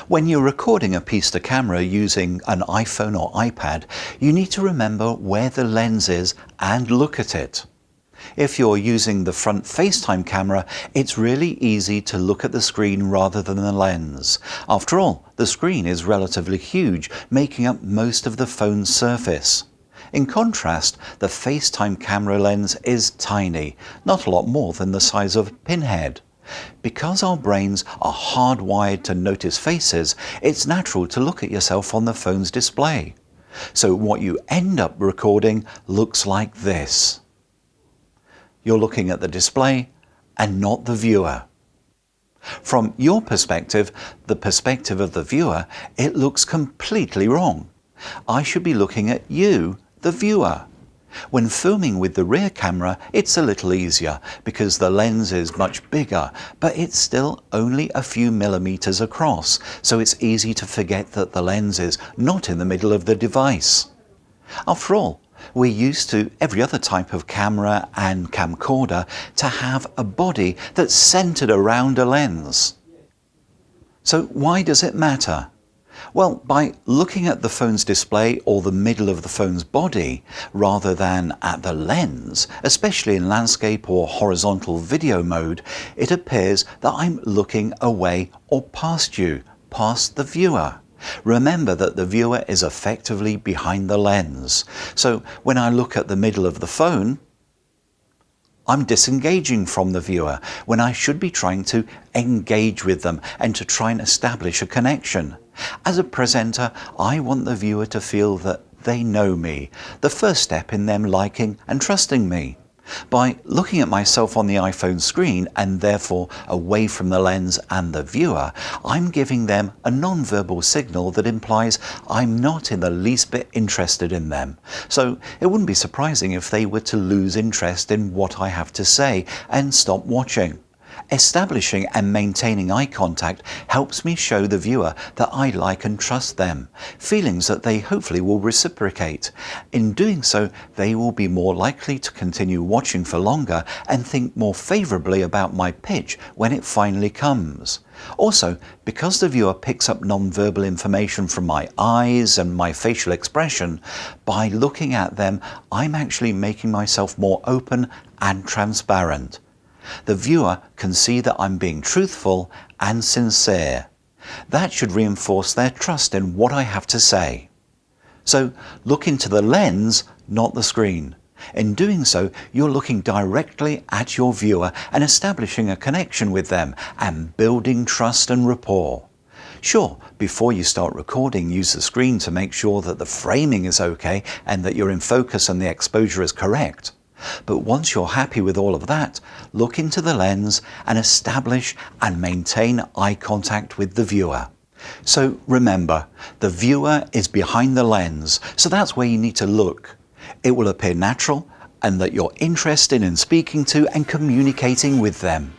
When you're recording a piece to camera using an iPhone or iPad, you need to remember where the lens is and look at it. If you're using the front FaceTime camera, it's really easy to look at the screen rather than the lens. After all, the screen is relatively huge, making up most of the phone's surface. In contrast, the FaceTime camera lens is tiny, not a lot more than the size of a pinhead. Because our brains are hardwired to notice faces, it's natural to look at yourself on the phone's display. So what you end up recording looks like this. You're looking at the display and not the viewer. From your perspective, the perspective of the viewer, it looks completely wrong. I should be looking at you, the viewer. When filming with the rear camera, it's a little easier because the lens is much bigger, but it's still only a few millimeters across, so it's easy to forget that the lens is not in the middle of the device. After all, we're used to every other type of camera and camcorder to have a body that's centered around a lens. So why does it matter? Well, by looking at the phone's display or the middle of the phone's body rather than at the lens, especially in landscape or horizontal video mode, it appears that I'm looking away or past you, past the viewer. Remember that the viewer is effectively behind the lens. So when I look at the middle of the phone, I'm disengaging from the viewer when I should be trying to engage with them and to try and establish a connection. As a presenter, I want the viewer to feel that they know me, the first step in them liking and trusting me. By looking at myself on the iPhone screen and therefore away from the lens and the viewer, I'm giving them a non-verbal signal that implies I'm not in the least bit interested in them. So it wouldn't be surprising if they were to lose interest in what I have to say and stop watching. Establishing and maintaining eye contact helps me show the viewer that I like and trust them, feelings that they hopefully will reciprocate. In doing so, they will be more likely to continue watching for longer and think more favourably about my pitch when it finally comes. Also, because the viewer picks up non-verbal information from my eyes and my facial expression, by looking at them, I'm actually making myself more open and transparent. The viewer can see that I'm being truthful and sincere. That should reinforce their trust in what I have to say. So look into the lens, not the screen. In doing so, you're looking directly at your viewer and establishing a connection with them and building trust and rapport. Sure, before you start recording, use the screen to make sure that the framing is okay and that you're in focus and the exposure is correct. But once you're happy with all of that, look into the lens and establish and maintain eye contact with the viewer. So remember, the viewer is behind the lens, so that's where you need to look. It will appear natural and that you're interested in speaking to and communicating with them.